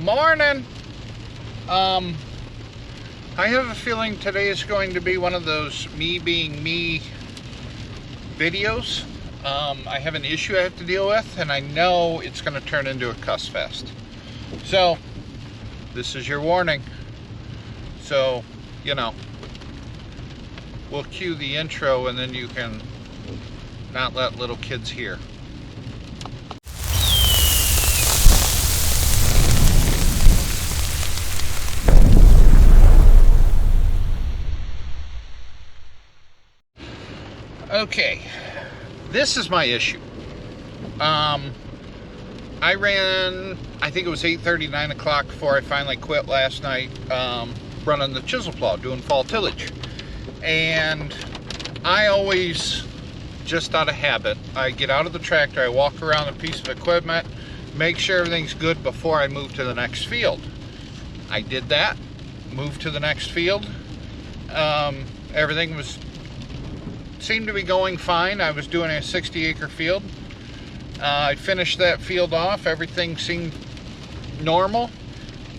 Morning. I have a feeling today is going to be one of those me being me videos. I have an issue I have to deal with, and I know it's going to turn into a cuss fest. So, this is your warning. So, you know, we'll cue the intro and then you can not let little kids hear. Okay, this is my issue. I ran, I think it was 8:30, 9 o'clock before I finally quit last night, running the chisel plow, doing fall tillage. And I always, just out of habit, I get out of the tractor, I walk around a piece of equipment, make sure everything's good before I move to the next field. I did that, moved to the next field. Everything seemed to be going fine. I was doing a 60-acre field. I finished that field off. Everything seemed normal.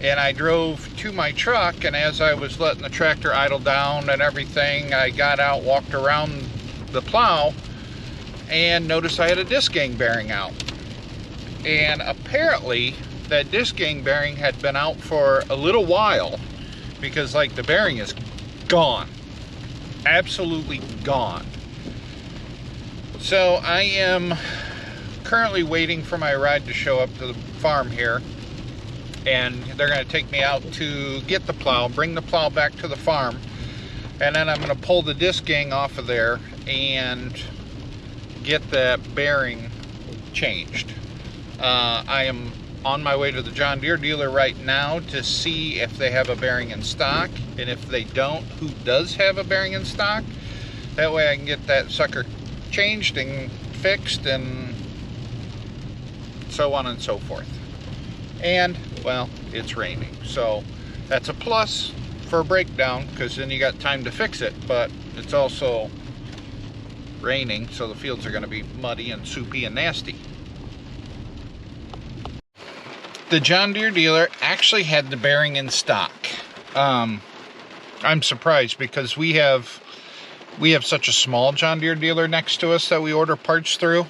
And I drove to my truck, and as I was letting the tractor idle down and everything, I got out, walked around the plow, and noticed I had a disc gang bearing out. And apparently, that disc gang bearing had been out for a little while, because like the bearing is gone. Absolutely gone. So I am currently waiting for my ride to show up to the farm here, and they're going to take me out to get the plow, bring the plow back to the farm, and then I'm going to pull the disc gang off of there and get that bearing changed. I am on my way to the John Deere dealer right now to see if they have a bearing in stock, and if they don't, who does have a bearing in stock. That way I can get that sucker changed and fixed and so on and so forth. And well, it's raining, so that's a plus for a breakdown, because then you got time to fix it. But it's also raining, so the fields are going to be muddy and soupy and nasty. The John Deere dealer actually had the bearing in stock. I'm surprised, because we have such a small John Deere dealer next to us that we order parts through,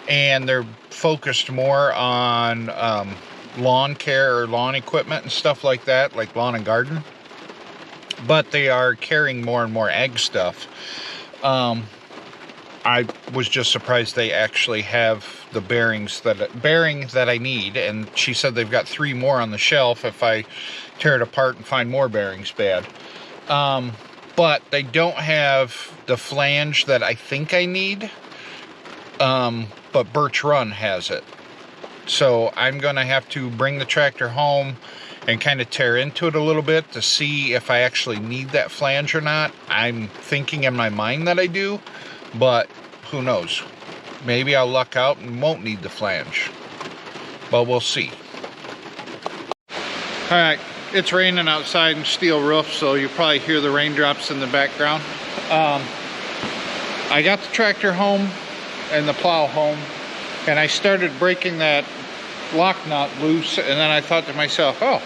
and they're focused more on lawn care or lawn equipment and stuff like that, like lawn and garden. But they are carrying more and more ag stuff. I was just surprised they actually have the bearing that I need, and she said they've got 3 more on the shelf if I tear it apart and find more bearings bad. But they don't have the flange that I think I need, but Birch Run has it. So I'm going to have to bring the tractor home and kind of tear into it a little bit to see if I actually need that flange or not. I'm thinking in my mind that I do, but who knows? Maybe I'll luck out and won't need the flange, but we'll see. Alright, it's raining outside and steel roof, so you probably hear the raindrops in the background. I got the tractor home and the plow home, and I started breaking that lock nut loose, and then I thought to myself, oh,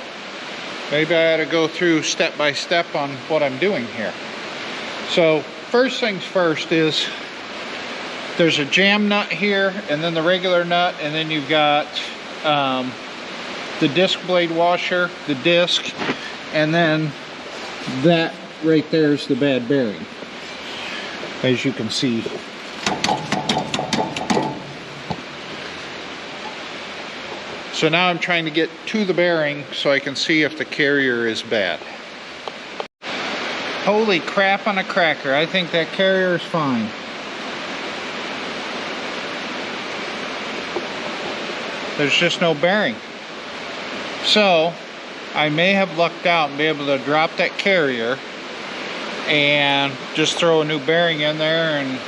maybe I ought to go through step by step on what I'm doing here. So first things first is there's a jam nut here, and then the regular nut, and then you've got the disc blade washer, the disc, and then that right there is the bad bearing, as you can see. So now I'm trying to get to the bearing so I can see if the carrier is bad. Holy crap on a cracker, I think that carrier is fine. There's just no bearing. So I may have lucked out and be able to drop that carrier and just throw a new bearing in there and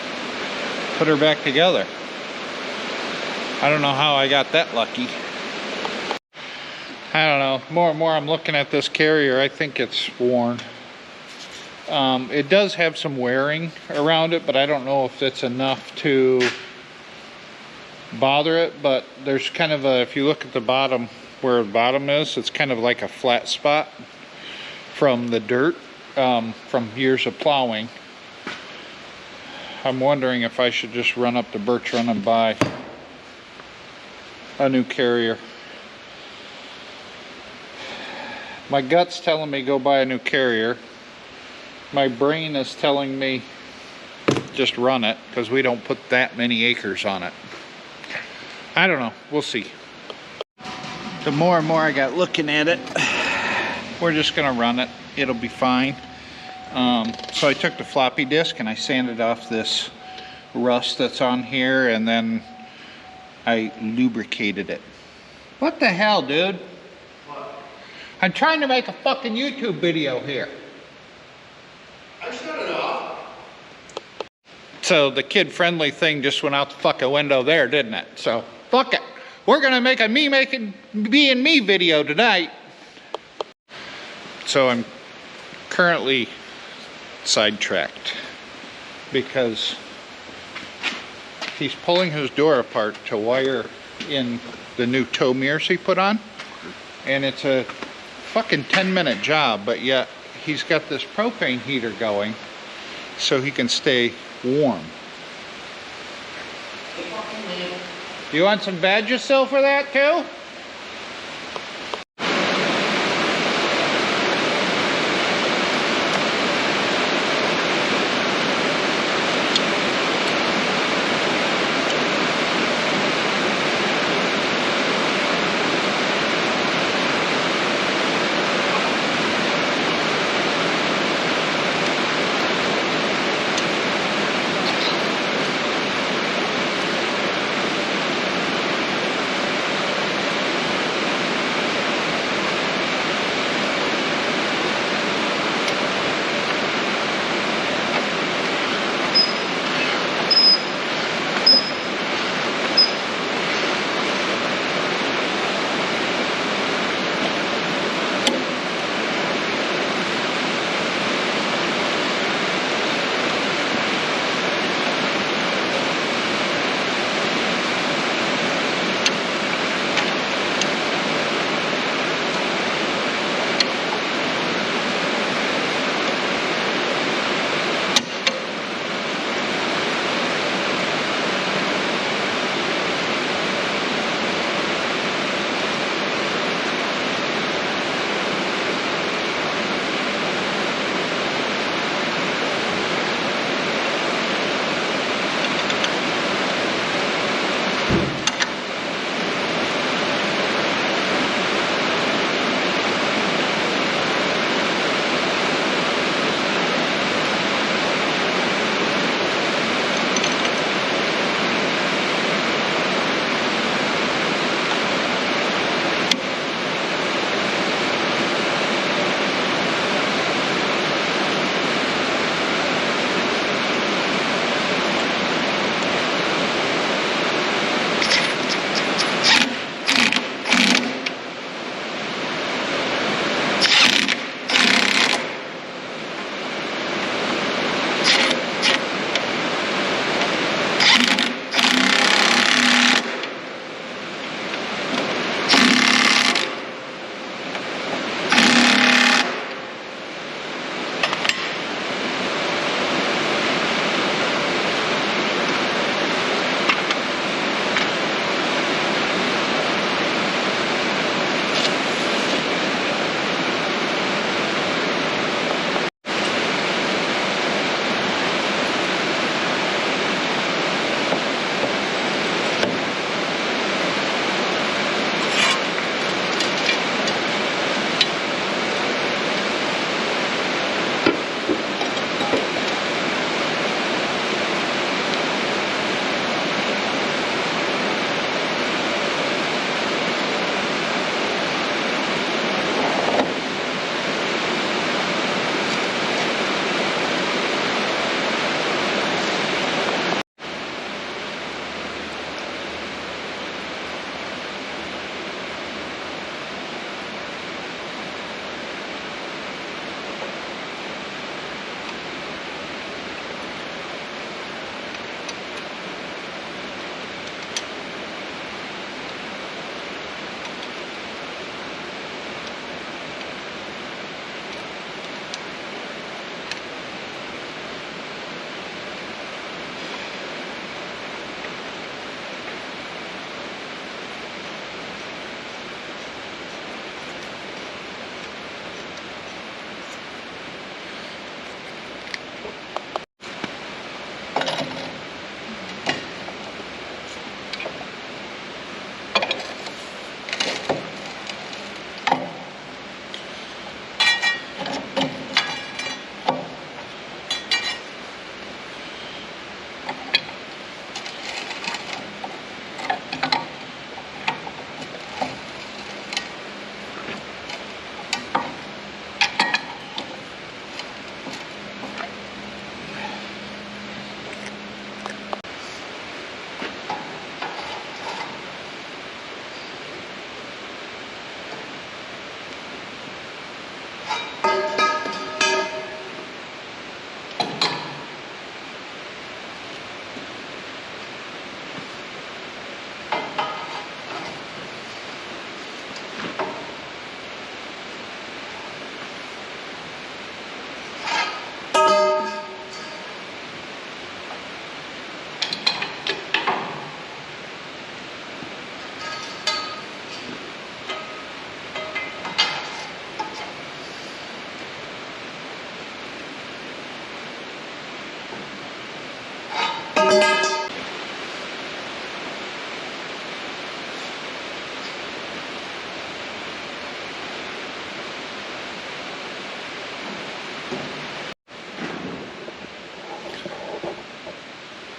put her back together. I don't know how I got that lucky. I don't know. More and more I'm looking at this carrier, I think it's worn. It does have some wearing around it, but I don't know if it's enough to bother it. But there's kind of a, if you look at the bottom where the bottom is. It's kind of like a flat spot from the dirt from years of plowing. I'm wondering if I should just run up to Birch Run and buy a new carrier. My gut's telling me go buy a new carrier. My brain is telling me just run it, because we don't put that many acres on it. I don't know, we'll see. The more and more I got looking at it, we're just gonna run it. It'll be fine. So I took the floppy disk and I sanded off this rust that's on here, and then I lubricated it. What the hell, dude? What? I'm trying to make a fucking YouTube video here. I shut it off. So the kid-friendly thing just went out the fucking window there, didn't it? So fuck it. We're gonna make a me and me video tonight. So I'm currently sidetracked because he's pulling his door apart to wire in the new tow mirrors he put on, and it's a fucking 10-minute job, but yet he's got this propane heater going so he can stay warm. You want some Vagisil for that too?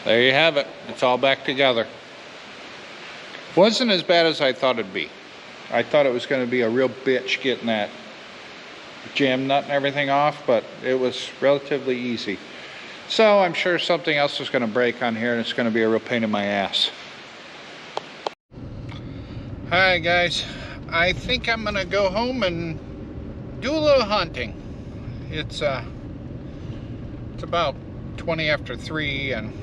There you have it. It's all back together. Wasn't as bad as I thought it'd be. I thought it was going to be a real bitch getting that jam nut and everything off, but it was relatively easy. So I'm sure something else is going to break on here and it's going to be a real pain in my ass. Alright guys, I think I'm going to go home and do a little hunting. It's about 20 after 3 and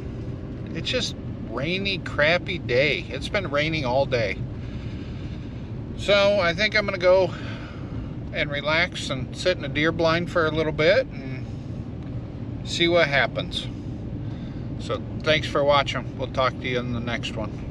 it's just rainy, crappy day. It's been raining all day. So I think I'm gonna go and relax and sit in a deer blind for a little bit and see what happens. So thanks for watching. We'll talk to you in the next one.